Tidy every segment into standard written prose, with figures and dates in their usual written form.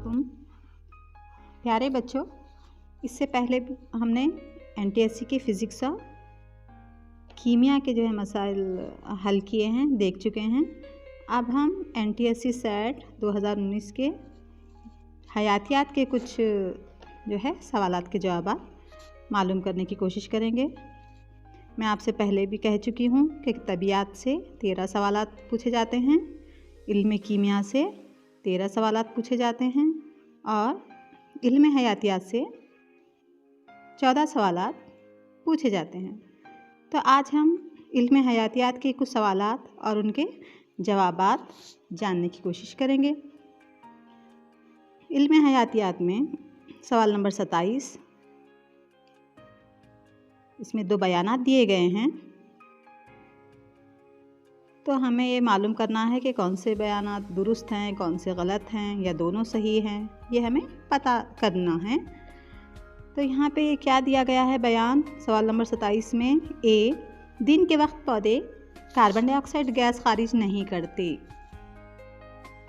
वालेकुम। प्यारे बच्चों, इससे पहले भी हमने एनटीएससी की फ़िज़िक्स और कीमिया के जो है मसाइल हल किए हैं, देख चुके हैं। अब हम एनटीएससी सेट 2019 के हयातियात के कुछ जो है सवालात के जवाब मालूम करने की कोशिश करेंगे। मैं आपसे पहले भी कह चुकी हूँ कि तबीयत से 13 सवालात पूछे जाते हैं, इल्म कीमिया से 13 सवालात पूछे जाते हैं और इल्म हयातियात से 14 सवालात पूछे जाते हैं। तो आज हम इल्म हयातियात के कुछ सवालात और उनके जवाबात जानने की कोशिश करेंगे। इल्म हयातियात में सवाल नंबर 27, इसमें 2 बयानात दिए गए हैं। तो हमें ये मालूम करना है कि कौन से बयानात दुरुस्त हैं, कौन से गलत हैं या दोनों सही हैं, ये हमें पता करना है। तो यहाँ पे क्या दिया गया है बयान सवाल नंबर 27 में। ए, दिन के वक्त पौधे कार्बन डाइऑक्साइड गैस खारिज नहीं करते।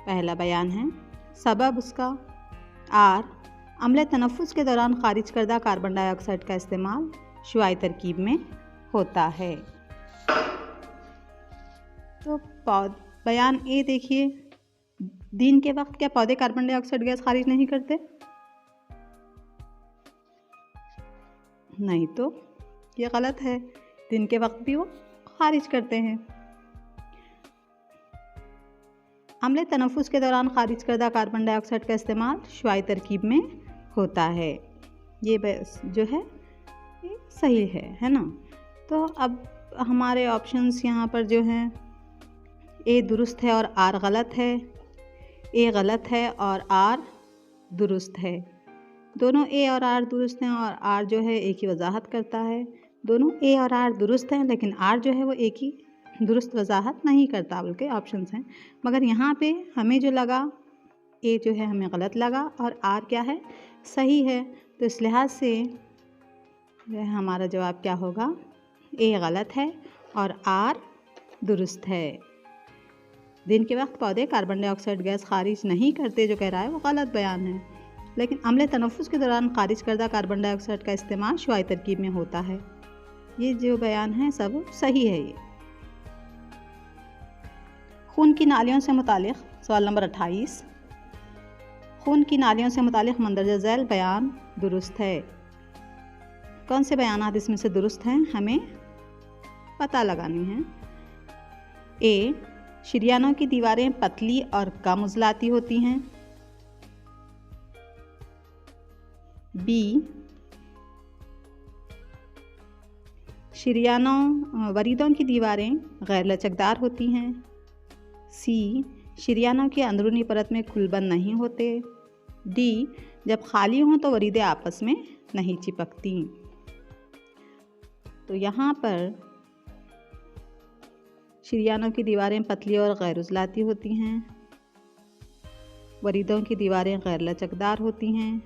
पहला बयान है। सबब उसका। आर, अम्ल तनफ़ुस के दौरान खारिज करदा कार्बन डाइऑक्साइड का इस्तेमाल शुआई तरकीब में होता है। तो बयान ए देखिए, दिन के वक्त क्या पौधे कार्बन डाइऑक्साइड गैस खारिज नहीं करते? नहीं, तो ये गलत है। दिन के वक्त भी वो खारिज करते हैं। अम्ल तनफ़ुस के दौरान खारिज करदा कार्बन डाइऑक्साइड का इस्तेमाल शुआई तरकीब में होता है। ये जो है ये सही है ना। तो अब हमारे ऑप्शंस यहाँ पर जो हैं, ए दुरुस्त है और आर गलत है, ए गलत है और आर दुरुस्त है। दोनों ए और आर दुरुस्त हैं और आर जो है ए की वजाहत करता है। दोनों ए और आर दुरुस्त हैं, लेकिन आर जो है वो ए की दुरुस्त वजाहत नहीं करता, बल्कि ऑप्शंस हैं। मगर यहाँ पे हमें जो लगा, ए जो है हमें गलत लगा और आर क्या है, सही है। तो इस लिहाज से जो है हमारा जवाब क्या होगा, ए गलत है और आर दुरुस्त है। दिन के वक्त पौधे कार्बन डाइऑक्साइड गैस खारिज नहीं करते जो कह रहा है वो गलत बयान है, लेकिन अम्ल तनफ़ुस के दौरान खारिज करदा कार्बन डाइऑक्साइड का इस्तेमाल शुआई तरकीब में होता है। ये जो बयान है सब सही है। ये खून की नालियों से मुतालिक सवाल नंबर 28, खून की नालियों से मुतालिक मंदरजा झैल बयान दुरुस्त है। कौन से बयानात इसमें से दुरुस्त हैं, हमें पता लगानी है। ए, शरियानों की दीवारें पतली और कम उजलाती होती हैं। बी, शरियानों वरीदों की दीवारें गैर लचकदार होती हैं। सी, शरियानों की अंदरूनी परत में खुलबंद नहीं होते। डी, जब खाली हों तो वरीदें आपस में नहीं चिपकती। तो यहाँ पर शरियानों की दीवारें पतली और गैर उजलाती होती हैं, वरीदों की दीवारें गैर लचकदार होती हैं।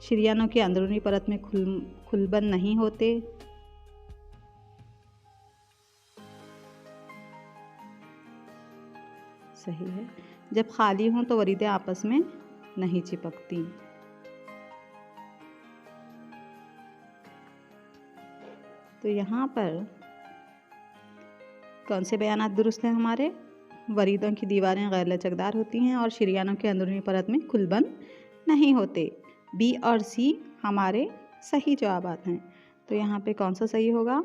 शरियानों की अंदरूनी परत में खुलबंद नहीं होते। सही है। जब खाली हों तो वरीदें आपस में नहीं चिपकती। तो यहाँ पर कौन से बयानात दुरुस्त हैं हमारे? वरीदों की दीवारें गैर लचकदार होती हैं और शरियानों के अंदरूनी परत में खुलबंद नहीं होते। बी और सी हमारे सही जवाबात हैं। तो यहाँ पे कौन सा सही होगा?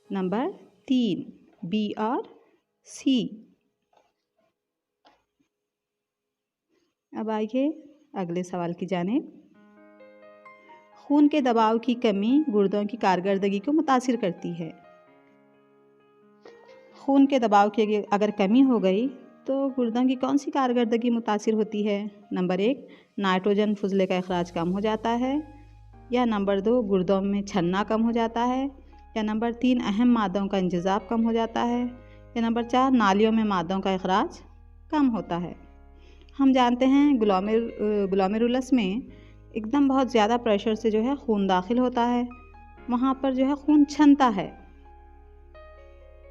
नंबर 3, बी और सी। अब आइए अगले सवाल की जानिब। खून के दबाव की कमी गुर्दों की कारकर्दगी को मुतासिर करती है। खून के दबाव की अगर कमी हो गई तो गुर्दों की कौन सी कारकर्दगी मुतासिर होती है? नंबर 1, नाइट्रोजन फुजले का अखराज कम हो जाता है, या नंबर 2, गुर्दों में छन्ना कम हो जाता है, या नंबर 3, अहम मादों का इंतज़ाब कम हो जाता है, या नंबर 4, नालियों में मादों का अखराज कम होता है। हम जानते हैं ग्लोमेरुलस में एकदम बहुत ज़्यादा प्रेशर से जो है खून दाखिल होता है, वहाँ पर जो है खून छनता है।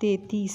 33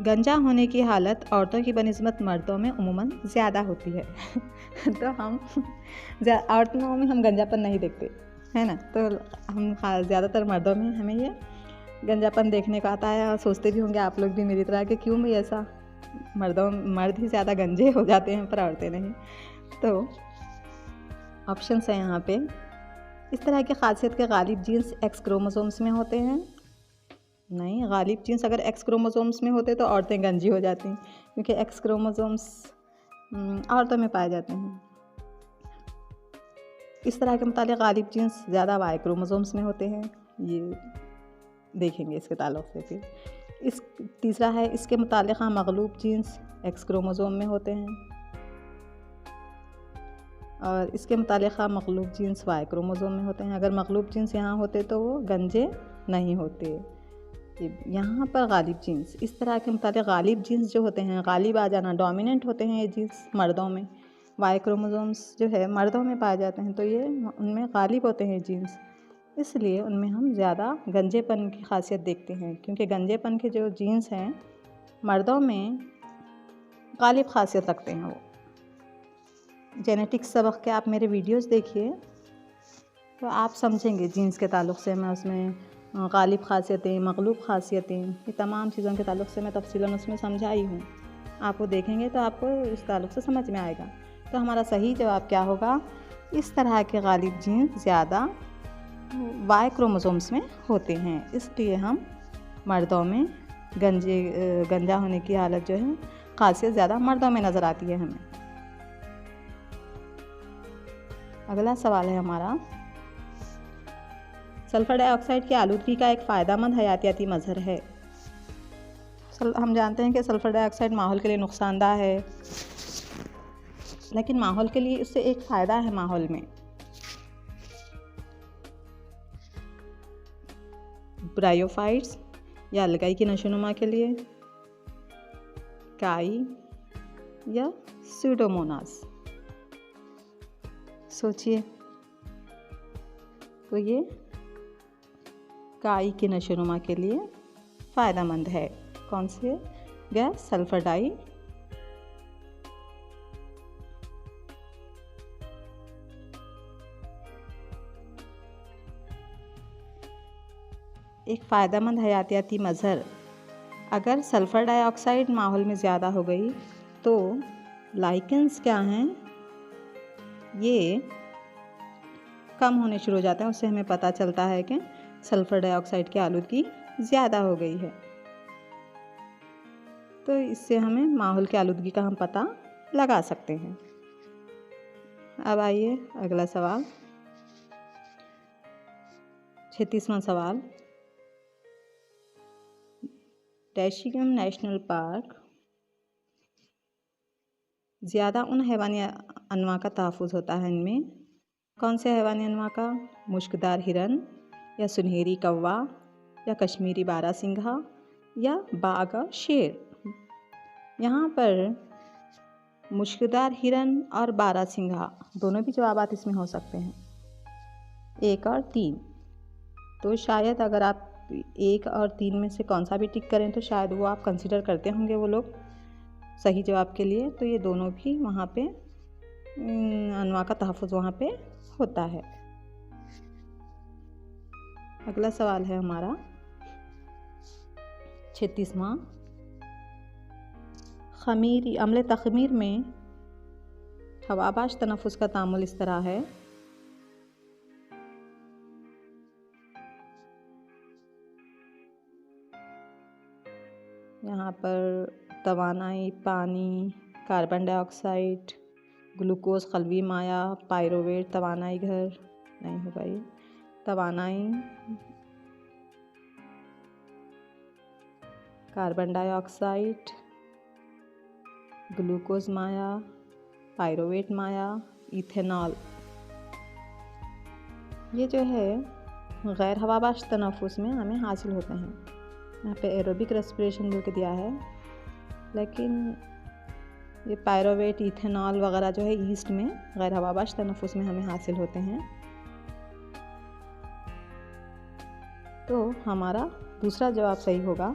गंजा होने की हालत औरतों की बनिस्बत मर्दों में उमूमन ज़्यादा होती है। तो हम औरतों में हम गंजापन नहीं देखते, है ना। तो हम ज़्यादातर मर्दों में हमें ये गंजापन देखने को आता है, और सोचते भी होंगे आप लोग भी मेरी तरह कि क्यों भी ऐसा, मर्द ही ज़्यादा गंजे हो जाते हैं पर औरतें नहीं। तो ऑप्शंस हैं यहाँ पे। इस तरह की खासियत के गालिब जीन्स एक्स क्रोमोसोम्स में होते हैं। नहीं, गालिब जीन्स अगर एक्स क्रोमोसोम्स में होते तो औरतें गंजी हो जाती, क्योंकि एक्स क्रोमोसोम्स औरतों में पाए जाते हैं। इस तरह के मुताबिक गालिब जीन्स ज़्यादा वाई क्रोमोसोम्स में होते हैं, ये देखेंगे इसके ताल्लुक़ से। फिर तीसरा है, इसके मुतालिक मग़लूब जीन्स एक्स क्रोमोसोम में होते हैं, और इसके मुतालिक मग़लूब जीन्स वाई क्रोमोसोम में होते हैं। अगर मग़लूब जीन्स यहाँ होते तो वो गंजे नहीं होते। यहाँ पर गालिब जीन्स, इस तरह के मुताबिक गालिब जीन्स जो होते हैं, गालिब आ जाना, डोमिनेंट होते हैं ये जीन्स मर्दों में। वाई क्रोमोसोम्स जो है मर्दों में पाए जाते हैं, तो ये उनमें गालिब होते हैं जीन्स, इसलिए उनमें हम ज़्यादा गंजेपन की खासियत देखते हैं, क्योंकि गंजेपन के जो जीन्स हैं मर्दों में गालिब खासियत रखते हैं। वो जेनेटिक्स सबक के आप मेरे वीडियोस देखिए तो आप समझेंगे जीन्स के ताल्लुक़ से। मैं उसमें गालिब खासियतें, मग़लूब खासियतें, ये तमाम चीज़ों के ताल्लुक़ से मैं तफ़सीलन उसमें समझाई हूँ। आप वो देखेंगे तो आपको इस ताल्लुक़ से समझ में आएगा। तो हमारा सही जवाब क्या होगा, इस तरह के गालिब जीन्स ज़्यादा वाई क्रोमोसोम्स में होते हैं, इसलिए हम मर्दों में गंजा होने की हालत जो है खासियत ज़्यादा मर्दों में नज़र आती है हमें। अगला सवाल है हमारा, सल्फ़र डाइऑक्साइड की आलूदगी का एक फ़ायदेमंद हयातियाती मज़हर है। हम जानते हैं कि सल्फ़र डाइऑक्साइड माहौल के लिए नुकसानदा है, लेकिन माहौल के लिए इससे एक फ़ायदा है माहौल में। ब्रायोफाइट्स या अलगाई की नशोनुमा के लिए, काई या स्यूडोमोनास, सोचिए। तो ये काई की नशोनुमा के लिए फ़ायदेमंद है। कौन से गैस? Sulphur die. एक फ़ायदेमंद हयातियाती मज़हर, अगर सल्फ़र डाइऑक्साइड माहौल में ज़्यादा हो गई तो लाइकेंस क्या हैं, ये कम होने शुरू हो जाते हैं। उससे हमें पता चलता है कि सल्फ़र डाइऑक्साइड की आलूदगी ज़्यादा हो गई है। तो इससे हमें माहौल की आलूदगी का हम पता लगा सकते हैं। अब आइए अगला सवाल, 36वां सवाल। डैशिगम नेशनल पार्क ज़्यादा उन हैवानी अनवा का तहफ़्फ़ुज़ होता है, इनमें कौन से हैवानी अनवा का? मुश्कदार हिरन या सुनहरी कौवा या कश्मीरी बारहसिंघा या बाघ और शेर। यहाँ पर मुश्कदार हिरन और बारहसिंघा दोनों भी जवाबात इसमें हो सकते हैं, 1 और 3। तो शायद अगर आप 1 और 3 में से कौन सा भी टिक करें तो शायद वो आप कंसिडर करते होंगे वो लोग सही जवाब के लिए। तो ये दोनों भी वहाँ पे अनवा का तहफ़्फ़ुज़ वहाँ पे होता है। अगला सवाल है हमारा 36वां। खमीरी अम्ल तख़मीर में हवाबाश तनफ़ुस का तामुल इस तरह है। यहाँ पर तवानाई, पानी, कार्बन डाइऑक्साइड, ग्लूकोज, खलवी माया, पायरोवेट, तवानाई घर नहीं होगा ये, तवानाई, कार्बन डाइऑक्साइड, ग्लूकोज माया, पायरोवेट माया, इथेनॉल, ये जो है गैर हवाबाश तनफ़ुस में हमें हासिल होते हैं। यहाँ पे एरोबिक रेस्पिरेशन जो कि दिया है, लेकिन ये पायरोवेट, इथेनॉल वगैरह जो है ईस्ट में गैर हवाबाश तनफ़ुस में हमें हासिल होते हैं। तो हमारा दूसरा जवाब सही होगा।